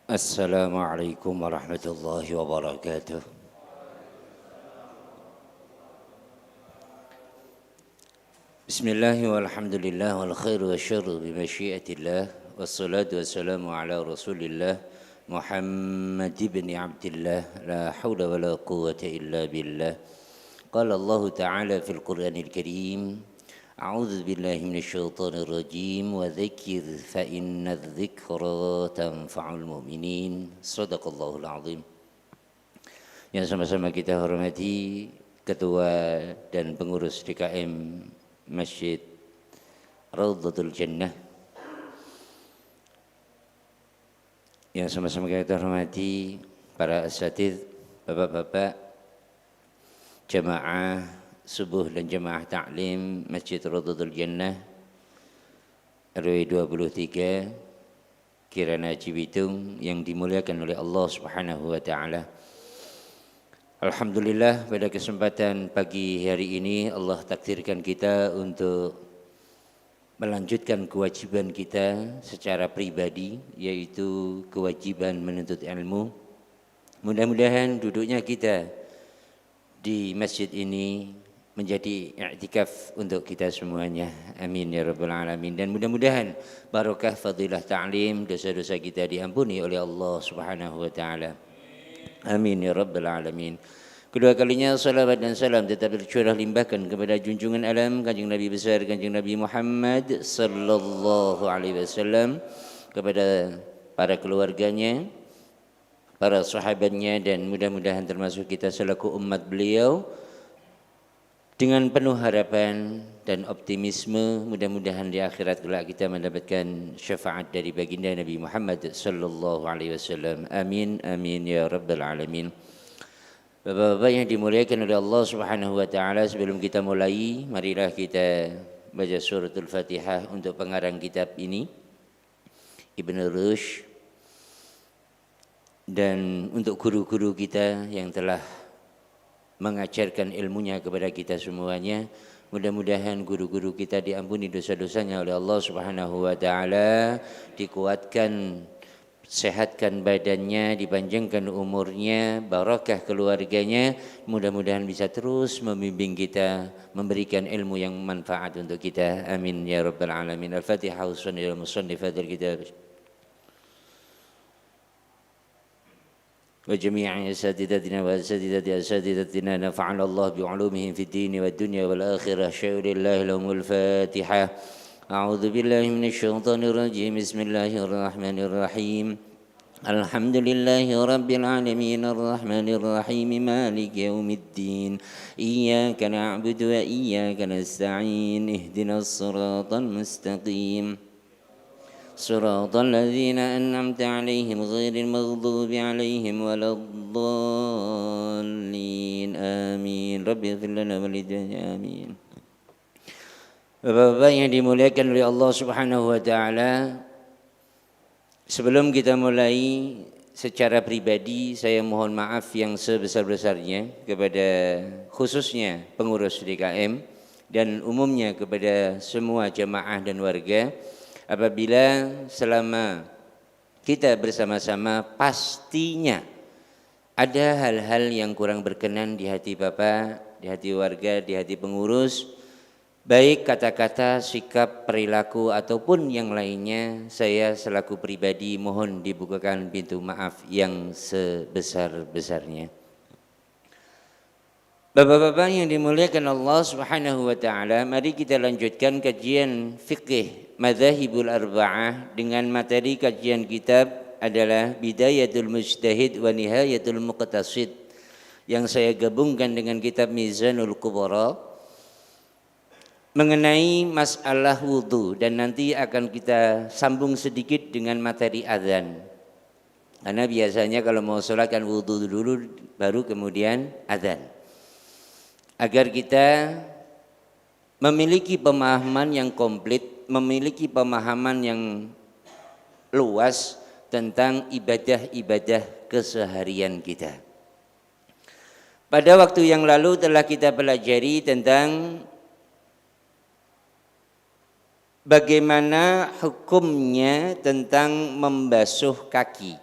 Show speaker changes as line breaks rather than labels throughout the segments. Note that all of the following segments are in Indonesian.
Assalamualaikum warahmatullahi wabarakatuh. Bismillahi walhamdulillah wal khairu wa syarru bimasyiatillah. Wassalatu wassalamu ala rasulillah Muhammad ibn Abdillah. La hawla wa la quwwata illa billah. Qala Allah ta'ala fil Qur'anil Karim, A'udzu billahi minasyaitonir rajim wa dzakir fa innadz dzikra tanfa'ul mu'minin. Shadaqallahul azim. Yang sama-sama kita hormati Ketua dan pengurus DKM Masjid Raudhatul Jannah. Yang sama-sama kita hormati para asatidz, bapak-bapak, jamaah subuh dan jemaah taklim Masjid Raudhatul Jannah RW 23 Kirana Cibitung yang dimuliakan oleh Allah Subhanahu wa taala. Alhamdulillah, pada kesempatan pagi hari ini Allah takdirkan kita untuk melanjutkan kewajiban kita secara pribadi, yaitu kewajiban menuntut ilmu. Mudah-mudahan duduknya kita di masjid ini menjadi i'tikaf untuk kita semuanya. Amin ya rabbal alamin. Dan mudah-mudahan barakah fadilah ta'lim, dosa-dosa kita diampuni oleh Allah Subhanahu wa taala. Amin ya rabbal alamin. Kedua kalinya salawat dan salam tetap tercurah limpahkan kepada junjungan alam Kanjeng Nabi besar Kanjeng Nabi Muhammad sallallahu alaihi wasallam, kepada para keluarganya, para sahabatnya, dan mudah-mudahan termasuk kita selaku umat beliau. Dengan penuh harapan dan optimisme, mudah-mudahan di akhirat kelak kita mendapatkan syafaat dari baginda Nabi Muhammad sallallahu alaihi wasallam. Amin amin ya rabbal alamin. Bapak-bapak yang dimuliakan oleh Allah Subhanahu wa taala, sebelum kita mulai, marilah kita baca suratul Fatihah untuk pengarang kitab ini, Ibnu Rushd, dan untuk guru-guru kita yang telah mengajarkan ilmunya kepada kita semuanya. Mudah-mudahan guru-guru kita diampuni dosa-dosanya oleh Allah Subhanahu wa taala, dikuatkan, sehatkan badannya, dipanjangkan umurnya, barakah keluarganya. Mudah-mudahan bisa terus membimbing kita, memberikan ilmu yang manfaat untuk kita. Amin ya rabbal alamin. Al-Fatihah wa sallallahu musannifadil kitab وجميع أساتذتنا وأساتذة أساتذتنا نفعنا الله بعلومهم في الدين والدنيا والآخرة. شاء لله لهم الفاتحة. أعوذ بالله من الشيطان الرجيم. بسم الله الرحمن الرحيم. الحمد لله رب العالمين الرحمن الرحيم مالك يوم الدين. إياك نعبد وإياك نستعين. اهدنا الصراط المستقيم صراط الذين أنعمت عليهم غير المغضوب عليهم ولا الضالين آمين. رب اغفر لنا ولوالدينا آمين. Bapak-bapak yang dimuliakan oleh Allah Subhanahu wa taala, sebelum kita mulai, secara pribadi saya mohon maaf yang sebesar-besarnya kepada khususnya pengurus DKM dan umumnya kepada semua jamaah dan warga, apabila selama kita bersama-sama pastinya ada hal-hal yang kurang berkenan di hati Bapak, di hati warga, di hati pengurus, baik kata-kata, sikap, perilaku ataupun yang lainnya, saya selaku pribadi mohon dibukakan pintu maaf yang sebesar-besarnya. Bapak-bapak yang dimuliakan Allah Subhanahu wa taala, mari kita lanjutkan kajian fikih Madzhabul Arba'ah dengan materi kajian kitab adalah Bidayatul Mujtahid wa Nihayatul Muqtasid, yang saya gabungkan dengan kitab Mizanul Kubra mengenai masalah wudu, dan nanti akan kita sambung sedikit dengan materi azan. Karena biasanya kalau mau sholat kan wudu dulu baru kemudian azan. Agar kita memiliki pemahaman yang komplit, memiliki pemahaman yang luas tentang ibadah-ibadah keseharian kita. Pada waktu yang lalu telah kita pelajari tentang bagaimana hukumnya tentang membasuh kaki.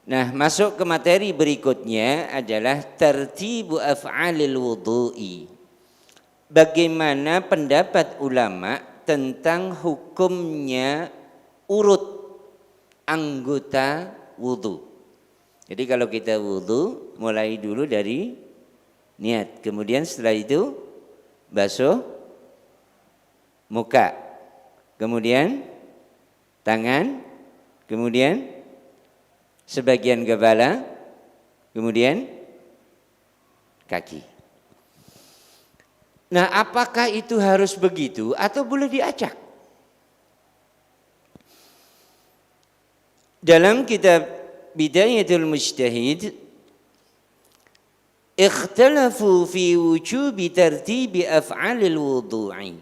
Nah, masuk ke materi berikutnya adalah tertibu af'alil wudu'i. Bagaimana pendapat ulama tentang hukumnya urut anggota wudu. Jadi kalau kita wudu mulai dulu dari niat, kemudian setelah itu basuh muka, kemudian tangan, kemudian sebagian kepala, kemudian kaki. Nah, apakah itu harus begitu atau boleh diacak? Dalam kitab Bidayatul Mujtahid, ikhtalafu fi wujubi tartibi af'alil wudu'i.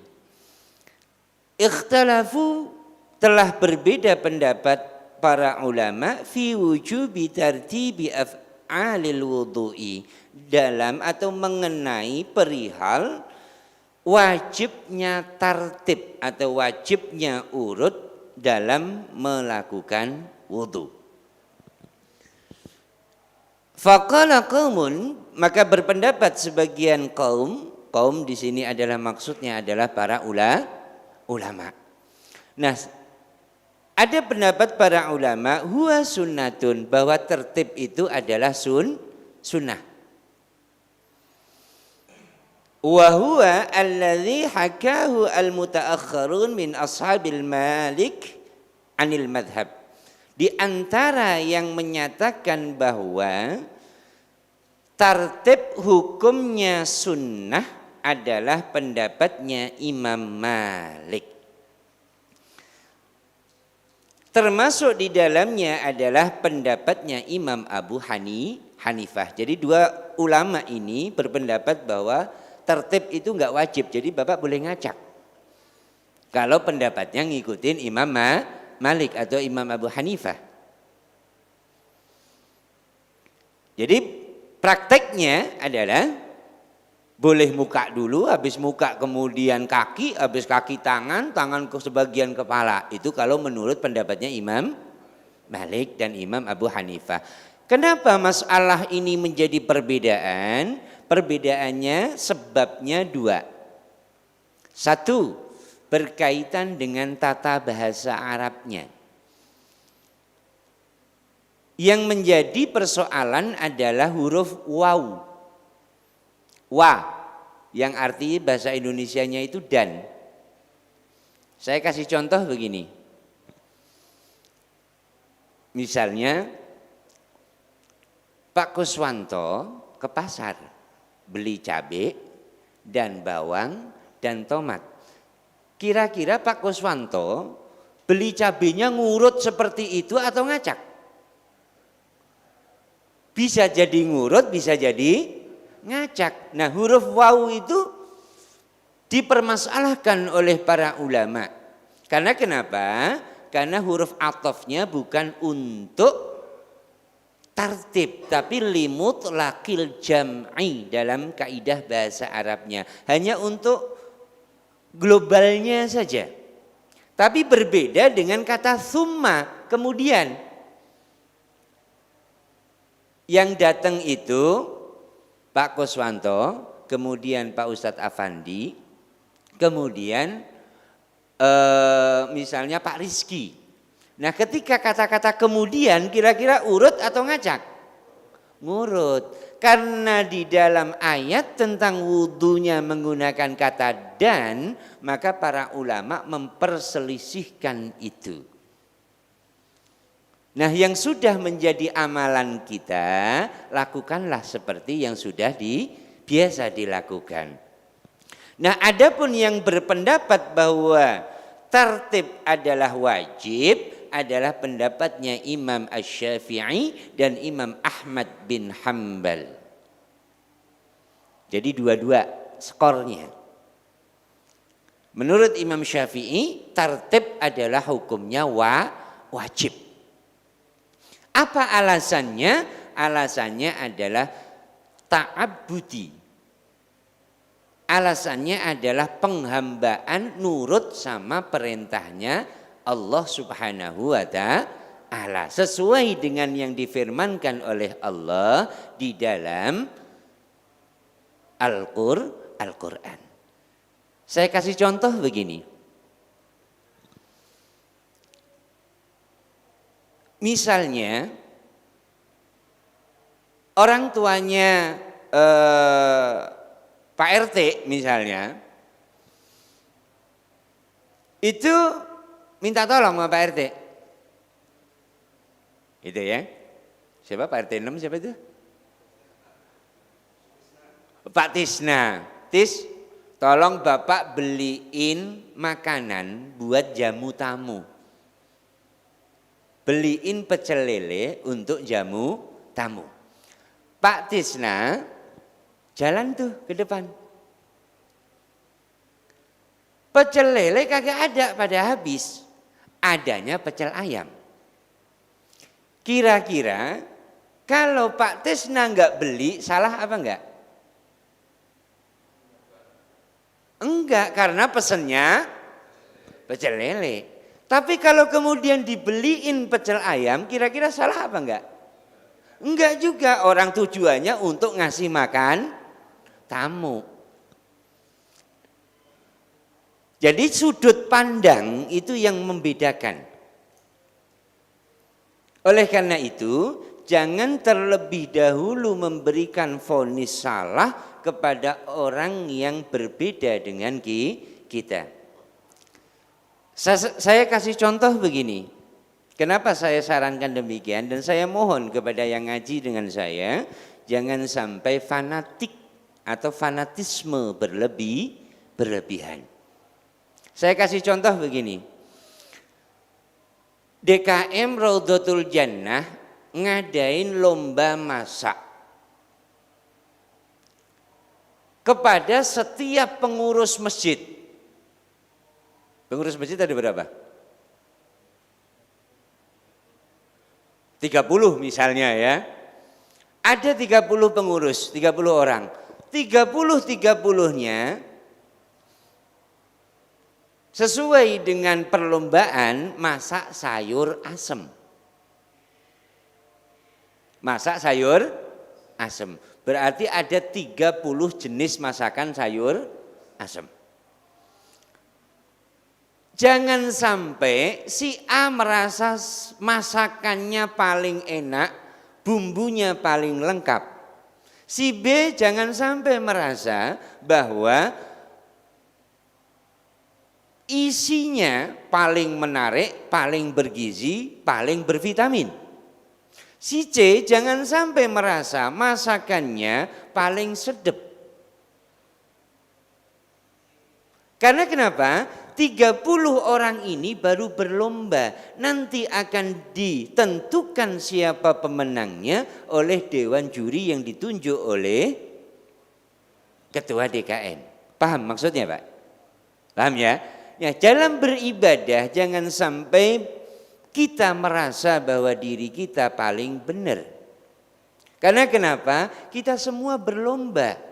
Ikhtalafu telah berbeda pendapat para ulama fi wujubi tartibi af'alil wudu'i, dalam atau mengenai perihal wajibnya tartib atau wajibnya urut dalam melakukan wudu. Faqala qaumun, maka berpendapat sebagian kaum di sini adalah maksudnya adalah para ulama. Nah, ada pendapat para ulama huwa sunnatun, bahwa tertib itu adalah sunnah. Wa huwa alladhi hakahu al-muta'akhirun min ashabil Malik anil madhab. Di antara yang menyatakan bahwa tertib hukumnya sunnah adalah pendapatnya Imam Malik. Termasuk di dalamnya adalah pendapatnya Imam Abu Hanifah. Jadi dua ulama ini berpendapat bahwa tertib itu enggak wajib. Jadi Bapak boleh ngacak. Kalau pendapatnya ngikutin Imam Malik atau Imam Abu Hanifah. Jadi prakteknya adalah boleh muka dulu, habis muka kemudian kaki, habis kaki tangan ke sebagian kepala. Itu kalau menurut pendapatnya Imam Malik dan Imam Abu Hanifah. Kenapa masalah ini menjadi perbedaan? Perbedaannya sebabnya dua. Satu, berkaitan dengan tata bahasa Arabnya. Yang menjadi persoalan adalah huruf waw. Wa, yang arti bahasa Indonesianya itu dan. Saya kasih contoh begini. Misalnya Pak Kuswanto ke pasar beli cabai dan bawang dan tomat. Kira-kira Pak Kuswanto beli cabainya ngurut seperti itu atau ngacak? Bisa jadi ngurut, bisa jadi ngacak. Nah, huruf waw itu dipermasalahkan oleh para ulama. Karena kenapa? Karena huruf atofnya bukan untuk tartib, tapi limut lakil jam'i dalam kaidah bahasa Arabnya. Hanya untuk globalnya saja. Tapi berbeda dengan kata summa, kemudian. Yang datang itu Pak Kuswanto, kemudian Pak Ustadz Afandi, kemudian misalnya Pak Rizky. Nah, ketika kata-kata kemudian kira-kira urut atau ngacak? Ngurut. Karena di dalam ayat tentang wudunya menggunakan kata dan, maka para ulama memperselisihkan itu. Nah, yang sudah menjadi amalan kita, lakukanlah seperti yang sudah biasa dilakukan. Nah, adapun yang berpendapat bahwa tertib adalah wajib adalah pendapatnya Imam Asy-Syafi'i dan Imam Ahmad bin Hanbal. Jadi dua-dua skornya. Menurut Imam Syafi'i, tertib adalah hukumnya wajib. Apa alasannya? Alasannya adalah ta'abbudi. Alasannya adalah penghambaan nurut sama perintahnya Allah Subhanahu wa ta'ala. Sesuai dengan yang difirmankan oleh Allah di dalam Al-Quran. Saya kasih contoh begini. Misalnya orang tuanya Pak RT misalnya, itu minta tolong sama Pak RT. Itu ya. Siapa Pak RT 6 siapa itu? Pak Tisna. Tis, tolong Bapak beliin makanan buat jamu tamu. Beliin pecel lele untuk jamu tamu. Pak Tisna jalan tuh ke depan. Pecel lele kagak ada, pada habis. Adanya pecel ayam. Kira-kira kalau Pak Tisna enggak beli, salah apa enggak? Enggak, karena pesennya pecel lele. Tapi kalau kemudian dibeliin pecel ayam, kira-kira salah apa enggak? Enggak juga, orang tujuannya untuk ngasih makan tamu. Jadi sudut pandang itu yang membedakan. Oleh karena itu, jangan terlebih dahulu memberikan vonis salah kepada orang yang berbeda dengan kita. Saya kasih contoh begini. Kenapa saya sarankan demikian dan saya mohon kepada yang ngaji dengan saya, jangan sampai fanatik atau fanatisme berlebihan. Saya kasih contoh begini. DKM Raudhatul Jannah ngadain lomba masak kepada setiap pengurus masjid. Pengurus masjid ada berapa? 30 misalnya ya. Ada 30 pengurus, 30 orang. 30-30-nya sesuai dengan perlombaan masak sayur asem. Masak sayur asem. Berarti ada 30 jenis masakan sayur asem. Jangan sampai si A merasa masakannya paling enak, bumbunya paling lengkap. Si B jangan sampai merasa bahwa isinya paling menarik, paling bergizi, paling bervitamin. Si C jangan sampai merasa masakannya paling sedap. Karena kenapa? 30 orang ini baru berlomba. Nanti akan ditentukan siapa pemenangnya oleh Dewan Juri yang ditunjuk oleh Ketua DKM. Paham maksudnya Pak? Paham ya? Ya, dalam beribadah jangan sampai kita merasa bahwa diri kita paling benar. Karena kenapa? Kita semua berlomba.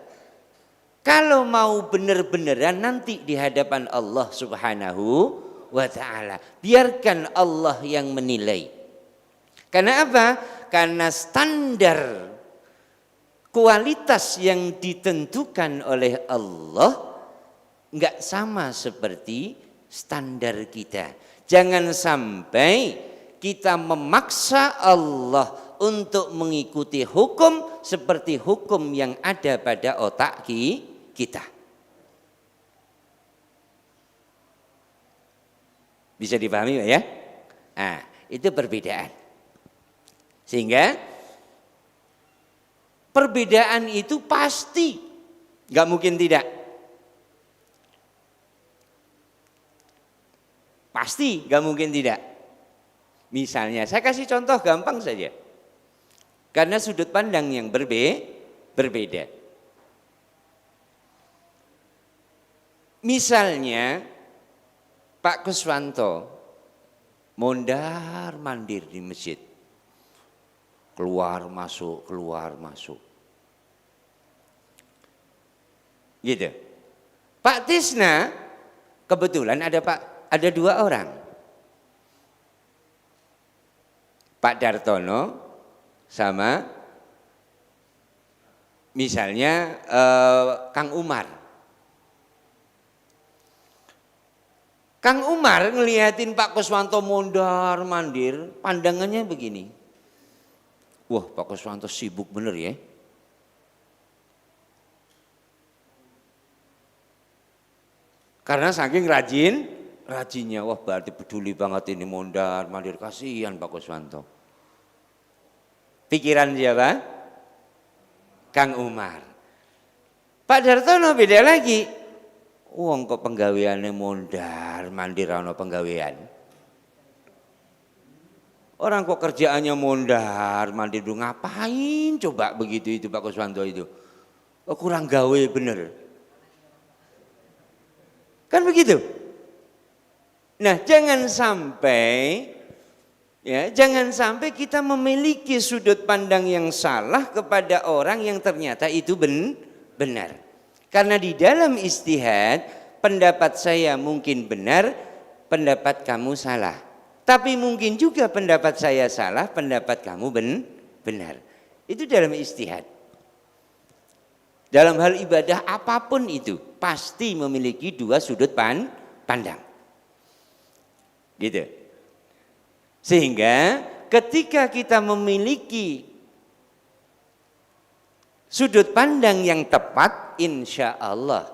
Kalau mau benar-beneran nanti di hadapan Allah Subhanahu wa ta'ala. Biarkan Allah yang menilai. Karena apa? Karena standar kualitas yang ditentukan oleh Allah enggak sama seperti standar kita. Jangan sampai kita memaksa Allah untuk mengikuti hukum seperti hukum yang ada pada otak kita. Bisa dipahami ya? Nah, itu perbedaan. Sehingga perbedaan itu pasti, enggak mungkin tidak. Pasti gak mungkin tidak. Misalnya saya kasih contoh gampang saja. Karena sudut pandang yang berbeda. Misalnya Pak Kuswanto mondar mandir di masjid. Keluar masuk. Gitu. Pak Tisna kebetulan ada 2 orang. Pak Dartono sama misalnya Kang Umar. Kang Umar ngeliatin Pak Kuswanto mondar mandir, pandangannya begini. Wah, Pak Kuswanto sibuk bener ya. Karena saking rajinnya, wah berarti peduli banget ini mondar mandir, kasihan Pak Kuswanto. Pikiran siapa? Kang Umar. Pak Dartono beda lagi. Wong kok penggaweane mondar mandir ana penggawean. Orang kok kerjaannya mondar mandir, ngapain coba begitu itu Pak Kuswanto itu? Oh, kurang gawe bener. Kan begitu? Nah, jangan sampai kita memiliki sudut pandang yang salah kepada orang yang ternyata itu benar. Karena di dalam ijtihad, pendapat saya mungkin benar, pendapat kamu salah. Tapi mungkin juga pendapat saya salah, pendapat kamu benar. Itu dalam ijtihad. Dalam hal ibadah apapun itu, pasti memiliki dua sudut pandang. Gitu. Sehingga ketika kita memiliki sudut pandang yang tepat, insya Allah,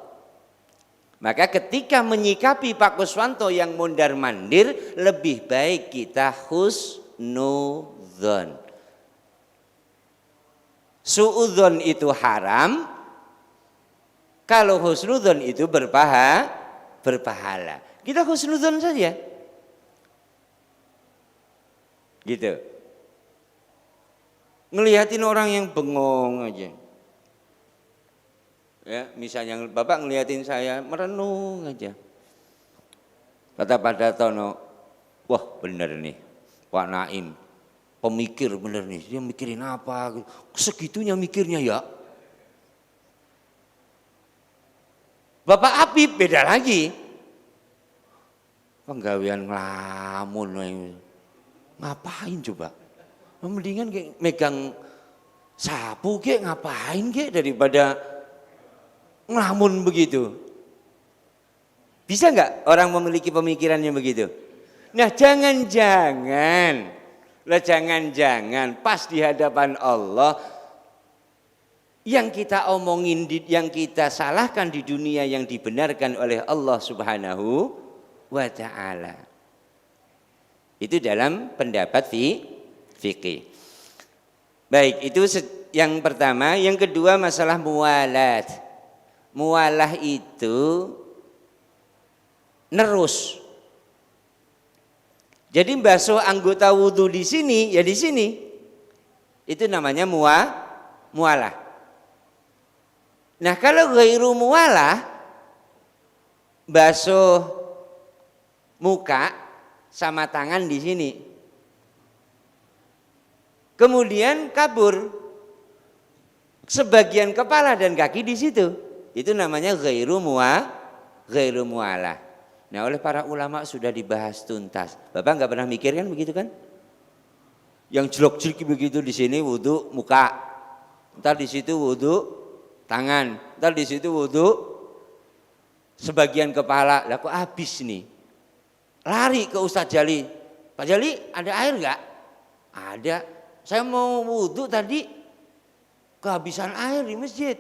maka ketika menyikapi Pak Kuswanto yang mondar mandir, lebih baik kita husnudzon. Suudzon itu haram, kalau husnudzon itu berpahala. Kita husnudzon saja. Gitu. Ngelihatin orang yang bengong aja. Ya, misalnya Bapak ngeliatin saya merenung aja. Kata Pak Dartono, wah bener nih Pak Naim, pemikir bener nih, dia mikirin apa, segitunya mikirnya ya. Bapak Habib beda lagi, penggawean ngelamun, ngapain coba? Mendingan kayak megang sapu kayak ngapain kayak daripada ngelamun begitu. Bisa enggak orang memiliki pemikirannya begitu? Nah, jangan-jangan pas di hadapan Allah yang kita omongin, yang kita salahkan di dunia yang dibenarkan oleh Allah Subhanahu wa ta'ala. Itu dalam pendapat fikih. Baik, itu yang pertama. Yang kedua masalah muwalat. Mualah itu nerus. Jadi basuh anggota wudhu di sini, ya di sini. Itu namanya mualah. Nah, kalau ghairu mualah, basuh muka sama tangan di sini. Kemudian kabur sebagian kepala dan kaki di situ. Itu namanya ghairu mualah. Nah, oleh para ulama sudah dibahas tuntas. Bapak nggak pernah mikir kan begitu kan? Yang jelek-jelek begitu di sini wudhu muka, ntar di situ wudhu tangan, ntar di situ wudhu sebagian kepala. Lah kok habis nih? Lari ke Ustadz Jali. Pak Jali ada air nggak? Ada. Saya mau wudhu tadi kehabisan air di masjid.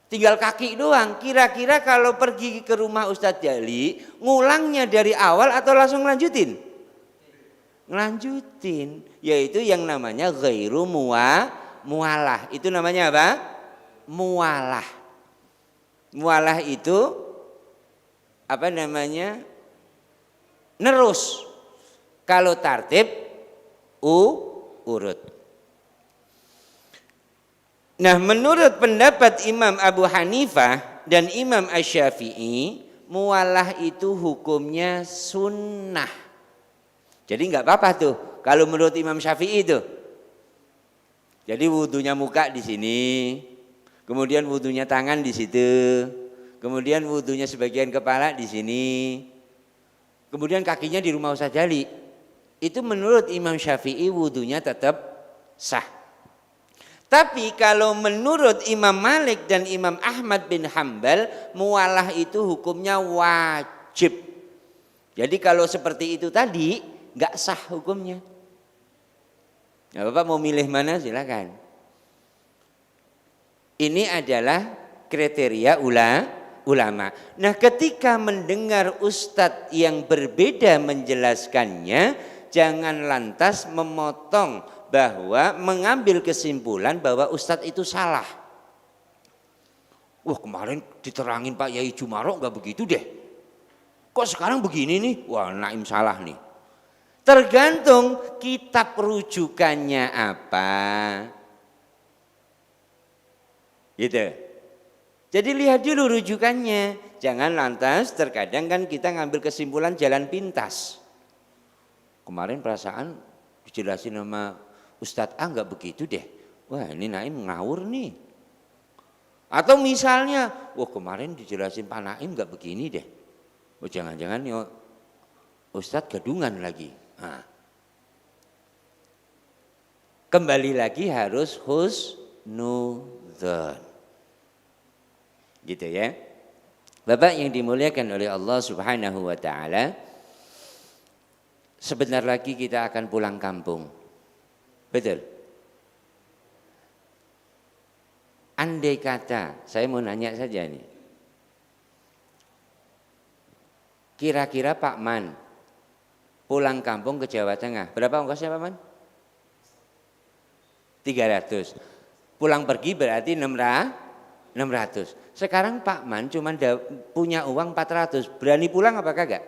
Tinggal kaki doang. Kira-kira kalau pergi ke rumah Ustadz Jali, ngulangnya dari awal atau langsung ngelanjutin? Ngelanjutin. Yaitu yang namanya ghairu mualah. Itu namanya apa? Mualah. Mualah itu apa namanya? Nerus. Kalau tartib urut. Nah, menurut pendapat Imam Abu Hanifah dan Imam Asy-Syafi'i, mualah itu hukumnya sunnah. Jadi enggak apa-apa tuh kalau menurut Imam Syafi'i itu. Jadi wudunya muka di sini, kemudian wudunya tangan di situ, kemudian wudunya sebagian kepala di sini, kemudian kakinya di rumah Ustadz Jali. itu menurut Imam Syafi'i wudunya tetap sah. Tapi kalau menurut Imam Malik dan Imam Ahmad bin Hambal, mualah itu hukumnya wajib. Jadi kalau seperti itu tadi nggak sah hukumnya. Nah, Bapak mau milih mana silakan. Ini adalah kriteria ulama. Nah, ketika mendengar ustadz yang berbeda menjelaskannya, jangan lantas memotong bahwa mengambil kesimpulan bahwa ustadz itu salah. Wah, kemarin diterangin Pak Yai Jumarok nggak begitu deh. Kok sekarang begini nih? Wah, Naim salah nih. Tergantung kitab rujukannya apa. Gitu. Jadi lihat dulu rujukannya. Jangan lantas terkadang kan kita ngambil kesimpulan jalan pintas. Kemarin perasaan dijelasin sama Ustadz A nggak begitu deh. Wah, ini Naim ngawur nih. Atau misalnya, wah kemarin dijelasin Pak Naim nggak begini deh. Oh jangan-jangan ya Ustadz gadungan lagi. Nah. Kembali lagi harus husnudzon. Gitu ya. Bapak yang dimuliakan oleh Allah Subhanahu wa taala, sebentar lagi kita akan pulang kampung. Betul. Andai kata, saya mau nanya saja nih. Kira-kira Pak Man pulang kampung ke Jawa Tengah, berapa ongkosnya Pak Man? 300. Pulang pergi berarti 600. Sekarang Pak Man cuma punya uang 400. Berani pulang apa kagak?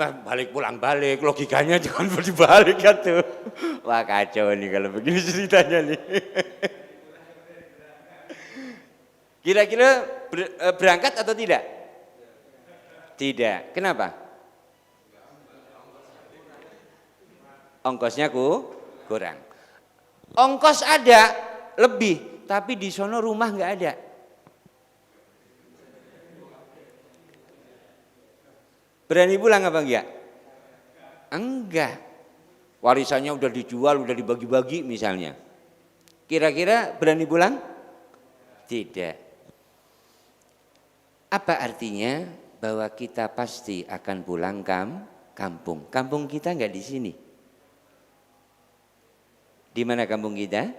Balik pulang balik, logikanya jangan dibalik kan tuh. Wah kacau nih kalau begini ceritanya nih. Kira-kira berangkat atau tidak? Tidak. Kenapa? Ongkosnya kurang. Ongkos ada lebih, tapi di sono rumah nggak ada. Berani pulang apa enggak? Enggak. Warisannya udah dijual, udah dibagi-bagi misalnya. Kira-kira berani pulang? Tidak. Apa artinya? Bahwa kita pasti akan pulang kampung. Kampung kita enggak di sini. Di mana kampung kita?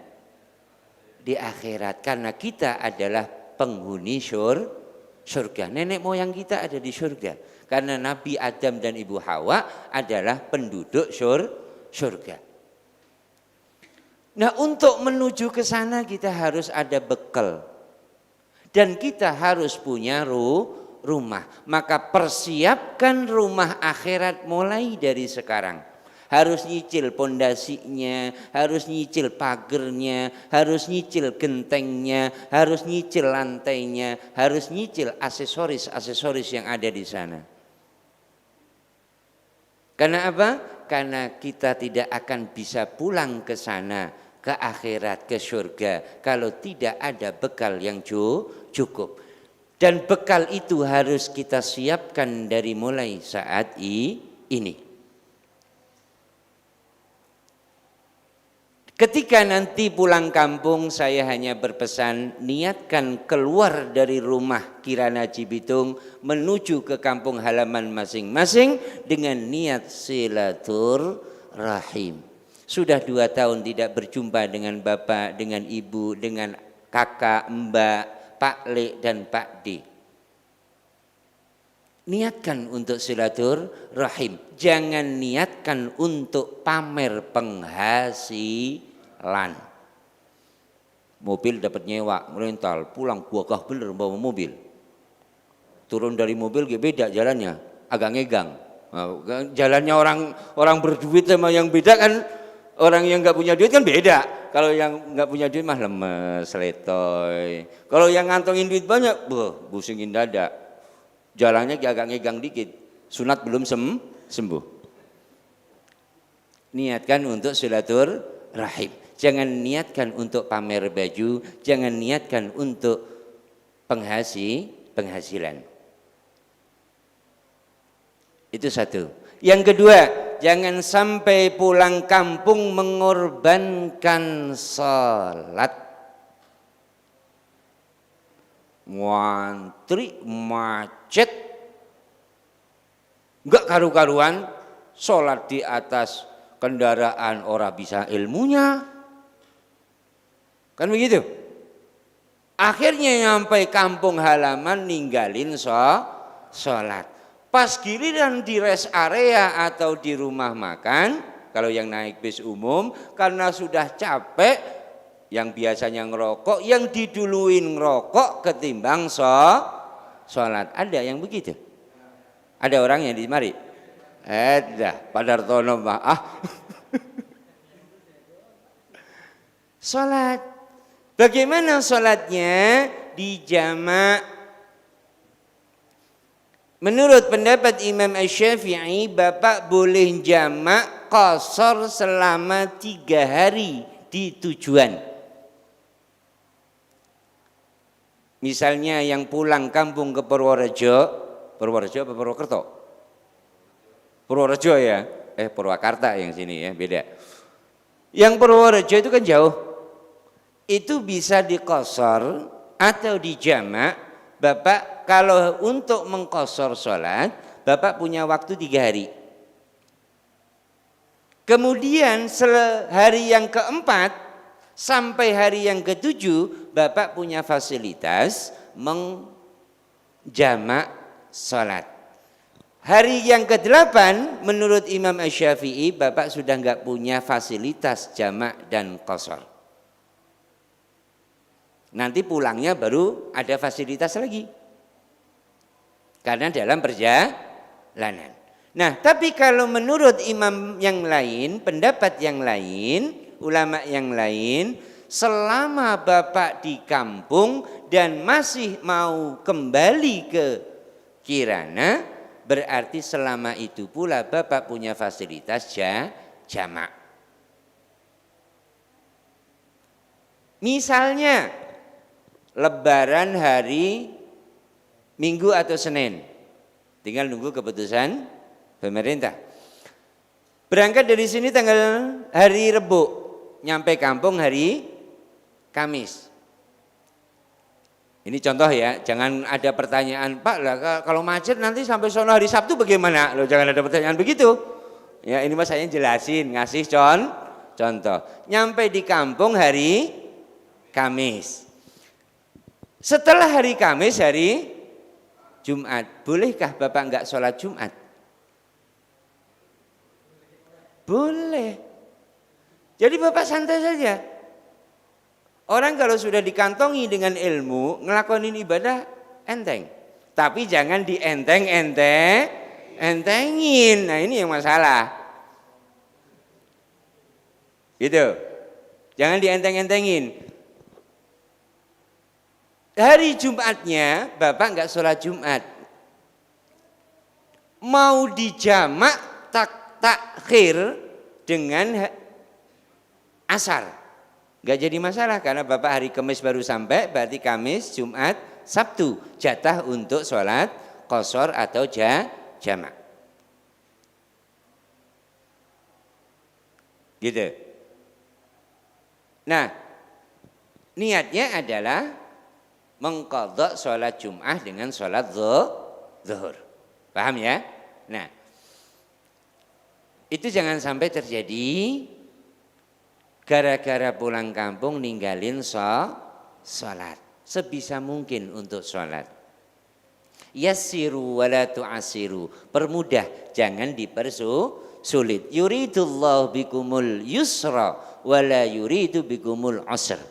Di akhirat. Karena kita adalah penghuni surga. Nenek moyang kita ada di surga. Karena Nabi Adam dan Ibu Hawa adalah penduduk surga. Nah, untuk menuju ke sana kita harus ada bekal. Dan kita harus punya rumah. Maka persiapkan rumah akhirat mulai dari sekarang. Harus nyicil pondasinya, harus nyicil pagernya, harus nyicil gentengnya, harus nyicil lantainya, harus nyicil aksesoris yang ada di sana. Karena apa? Karena kita tidak akan bisa pulang ke sana, ke akhirat, ke surga, kalau tidak ada bekal yang cukup. Dan bekal itu harus kita siapkan dari mulai saat ini. Ketika nanti pulang kampung, saya hanya berpesan, niatkan keluar dari rumah Kirana Cibitung menuju ke kampung halaman masing-masing dengan niat silaturahim. Sudah 2 tahun tidak berjumpa dengan bapak, dengan ibu, dengan kakak, mbak, Pak Le dan Pak D. Niatkan untuk silaturahim. Jangan niatkan untuk pamer penghasilan. Mobil dapat nyewa, rental, pulang gagah bener bawa mobil. Turun dari mobil beda jalannya, agak ngegang. Jalannya orang berduit sama yang beda kan, orang yang nggak punya duit kan beda. Kalau yang nggak punya duit mah lemes, letoy. Kalau yang ngantongin duit banyak, pusingin dada. Jalannya agak ngegang dikit. Sunat belum sembuh. Niatkan untuk silaturahim. Jangan niatkan untuk pamer baju, jangan niatkan untuk penghasilan. Itu satu. Yang kedua, jangan sampai pulang kampung mengorbankan salat. Ngantri macet, enggak karu-karuan, salat di atas kendaraan ora bisa ilmunya. Kan begitu? Akhirnya nyampe kampung halaman ninggalin salat. Pas giliran di rest area atau di rumah makan, kalau yang naik bis umum karena sudah capek, yang biasanya ngerokok, yang diduluin ngerokok ketimbang sholat. Ada yang begitu? Ada orang yang di mari? Ada, Pak Dartono mah. Sholat. Bagaimana sholatnya? Dijamak. Menurut pendapat Imam Asy-Syafi'i, bapak boleh jamak qashar selama 3 hari di tujuan. Misalnya yang pulang kampung ke Purworejo apa Purwokerto? Purworejo ya, Purwakarta yang sini ya, beda. Yang Purworejo itu kan jauh, itu bisa diqashar atau dijamak. Bapak kalau untuk mengqashar sholat, bapak punya waktu 3 hari. Kemudian hari yang keempat sampai hari yang ketujuh, bapak punya fasilitas menjamak sholat. Hari yang ke-8 menurut Imam Asy-Syafi'i, bapak sudah enggak punya fasilitas jamak dan qashar. Nanti pulangnya baru ada fasilitas lagi. Karena dalam perjalanan. Nah, tapi kalau menurut imam yang lain, pendapat yang lain, ulama yang lain, selama bapak di kampung dan masih mau kembali ke Kirana, berarti selama itu pula bapak punya fasilitas jamak. Misalnya Lebaran hari Minggu atau Senin, tinggal nunggu keputusan pemerintah. Berangkat dari sini tanggal hari Rebo, nyampe kampung hari Kamis. Ini contoh ya, jangan ada pertanyaan, Pak lah kalau macet nanti sampai sono hari Sabtu bagaimana? Loh, jangan ada pertanyaan begitu. Ya ini mas saya jelasin, ngasih contoh. Nyampe di kampung hari Kamis. Setelah hari Kamis, hari Jumat, bolehkah bapak enggak sholat Jumat? Boleh. Jadi bapak santai saja. Orang kalau sudah dikantongi dengan ilmu, ngelakonin ibadah enteng. Tapi jangan entengin. Nah ini yang masalah. Gitu. Jangan dienteng-entengin. Hari Jumatnya bapak enggak sholat Jumat, mau dijamak takhir dengan asar, enggak jadi masalah karena bapak hari Kamis baru sampai, berarti Kamis, Jumat, Sabtu jatah untuk sholat qashar atau jamak. Gitu. Nah, niatnya adalah mengqadha sholat Jum'ah dengan sholat zuhur. Paham ya? Nah, itu jangan sampai terjadi gara-gara pulang kampung ninggalin sholat. Sebisa mungkin untuk sholat. Yassiru wa la tu'assiru. Permudah, jangan dipersulit. Yuridullahu bikumul yusra wa la yuridu bikumul usra.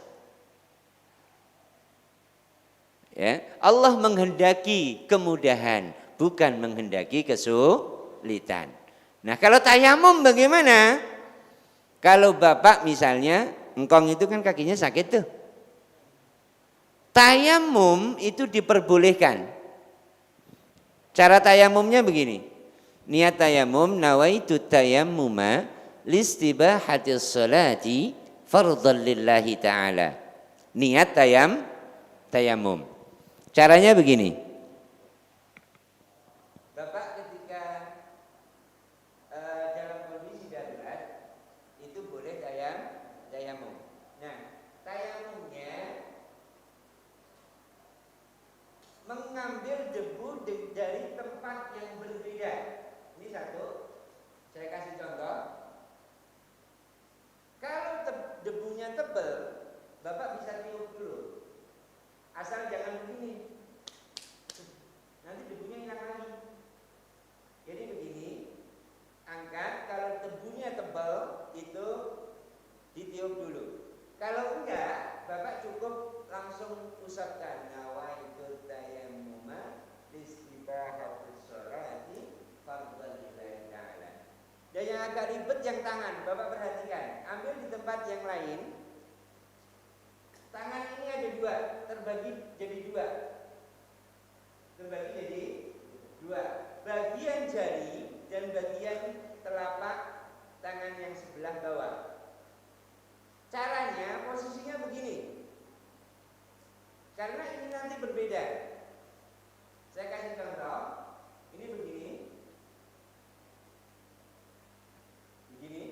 Ya, Allah menghendaki kemudahan, bukan menghendaki kesulitan. Nah, kalau tayamum bagaimana? Kalau bapak misalnya, engkong itu kan kakinya sakit tuh. Tayamum itu diperbolehkan. Cara tayamumnya begini. Niat tayamum, nawaitu tayammuma listibahatis salati fardhan lillahi ta'ala. Niat tayamum. Caranya begini. Bapak ketika dalam kondisi darurat itu boleh tayamum. Nah, tayamumnya mengambil debu dari tempat yang berbeda. Ini satu. Saya kasih contoh. Kalau debunya tebal, Bapak bisa tiup dulu. Asal jangan begini. Nanti debunya hilang lagi. Jadi begini, angkat, kalau debunya tebal itu ditiup dulu. Kalau enggak, Bapak cukup langsung usapkan nawaitu tayammuma listibahatis sholati fardhan lillahi ta'ala. Dan yang agak ribet yang tangan, Bapak perhatikan. Ambil di tempat yang lain. Tangan ini ada dua, terbagi jadi dua. Terbagi jadi dua. Bagian jari dan bagian telapak tangan yang sebelah bawah. Caranya posisinya begini. Karena ini nanti berbeda. Saya kasih contoh. Ini begini. Begini.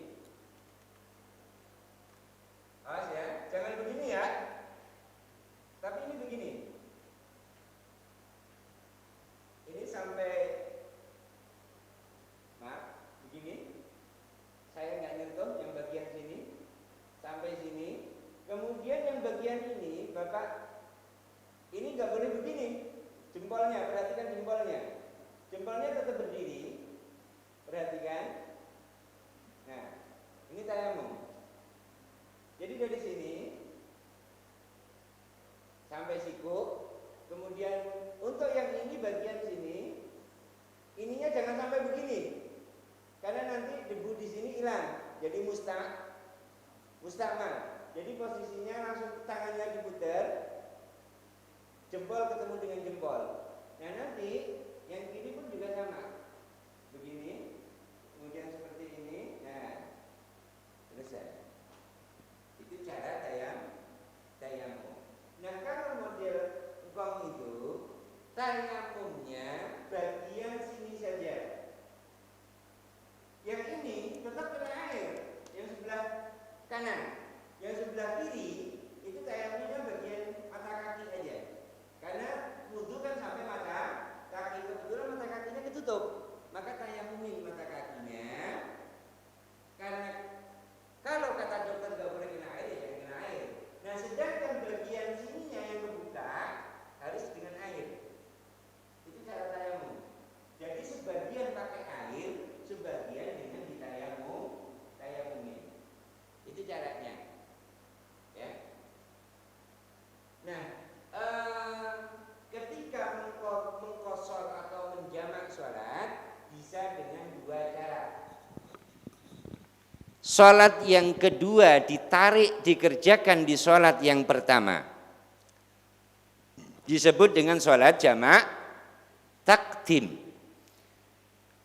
Awas ya, jangan begini ya. Tapi ini begini. Ini sampai, maaf, begini. Saya nggak nyentuh yang bagian sini sampai sini. Kemudian yang bagian ini, Bapak, ini nggak boleh begini. Jempolnya, perhatikan jempolnya. Jempolnya tetap berdiri. Perhatikan. Nah, ini tayamum. Jadi dari sini sampai siku, kemudian untuk yang ini bagian sini, ininya jangan sampai begini, karena nanti debu di sini hilang, jadi mustakmal. Jadi posisinya langsung tangannya diputar, jempol ketemu dengan jempol. Nah nanti yang kiri pun juga sama, begini, kemudian seperti ini, nah selesai. Itu cara tayamum. Nah kalau model engkong itu tayamumnya bagian sini saja. Yang ini tetap kena air, yang sebelah kanan. Yang sebelah kiri itu tayamumnya bagian mata kaki aja. Karena wudu kan sampai mata kaki, kebetulan mata kakinya ditutup. Maka tayamumin mata kakinya. Karena kalau kata dokter gak boleh kena air, ya kena air. Nah sedangkan bagian sininya yang kebuka harus dengan air. Itu cara tayamum. Jadi sebagian pakai air, sebagian dengan tayamumin. Itu caranya. Ya. Nah, ketika mengkosor atau menjamak sholat bisa dengan dua cara. Sholat yang kedua ditarik dikerjakan di sholat yang pertama. Disebut dengan sholat jamak takdim.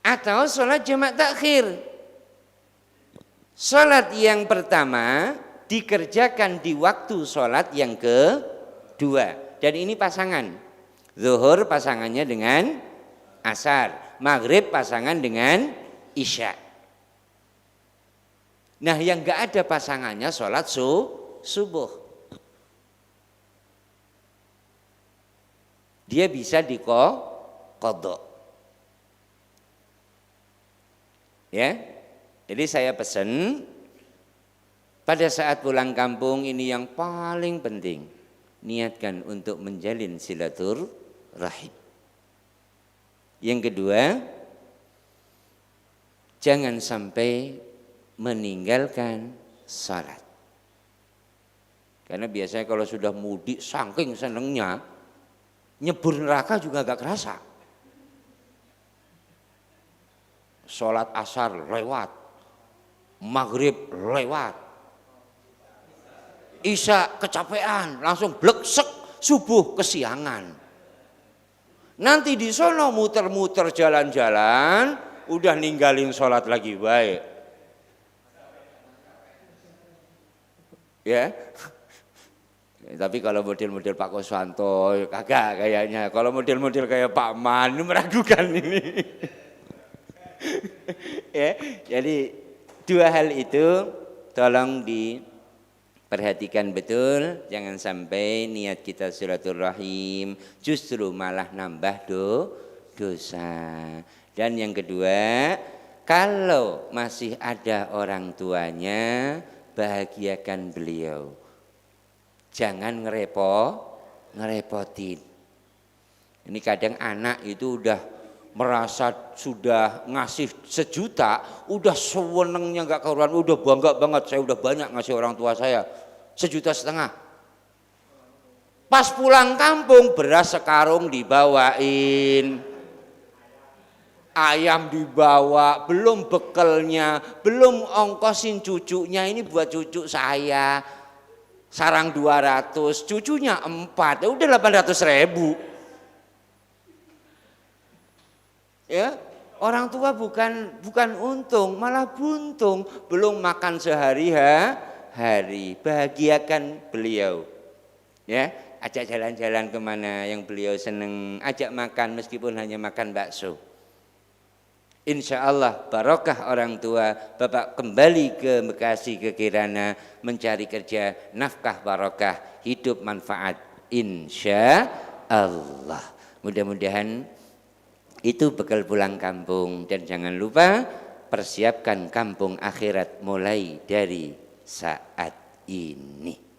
Atau sholat jamak takhir. Sholat yang pertama dikerjakan di waktu sholat yang kedua. Dan ini pasangan. Zuhur pasangannya dengan asar. Maghrib pasangan dengan isya. Nah yang gak ada pasangannya sholat subuh. Dia bisa diqadha. Ya, jadi saya pesan pada saat pulang kampung ini yang paling penting. Niatkan untuk menjalin silaturahim. Yang kedua, jangan sampai meninggalkan salat. Karena biasanya kalau sudah mudik saking senengnya nyebur neraka juga gak kerasa. Salat asar lewat, maghrib lewat, isya kecapean langsung bleksek, subuh kesiangan. Nanti di sono muter-muter jalan-jalan udah ninggalin salat lagi baik. Ya, Tapi kalau model-model Pak Koswanto kagak kayaknya. Kalau model-model kayak Pak Man meragukan ini. Ya, jadi dua hal itu tolong diperhatikan betul, jangan sampai niat kita silaturahim justru malah nambah dosa. Dan yang kedua, kalau masih ada orang tuanya, bahagiakan beliau. Jangan ngerepotin. Ini kadang anak itu udah merasa sudah ngasih 1 juta, udah sewenengnya nggak karuan, udah bangga banget, saya udah banyak ngasih orang tua saya 1,5 juta. Pas pulang kampung beras sekarung dibawain, ayam dibawa, belum bekelnya, belum ongkosin cucunya, ini buat cucu saya sarang 200, cucunya 4, ya udah 800.000. Ya, orang tua bukan untung, malah buntung. Belum makan sehari-hari, bahagiakan beliau. Ya, ajak jalan-jalan kemana yang beliau seneng, ajak makan meskipun hanya makan bakso. Insya Allah barokah orang tua. Bapak kembali ke Bekasi, ke Kirana, mencari kerja, nafkah barokah, hidup manfaat. Insya Allah. Mudah-mudahan itu bekal pulang kampung. Dan jangan lupa persiapkan kampung akhirat mulai dari saat ini.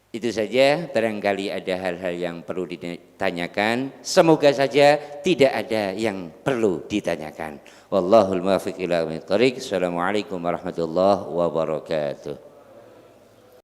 Itu saja, barangkali ada hal-hal yang perlu ditanyakan. Semoga saja tidak ada yang perlu ditanyakan. Wallahul muwaffiq ila aqwamit thoriq. Assalamualaikum warahmatullahi wabarakatuh.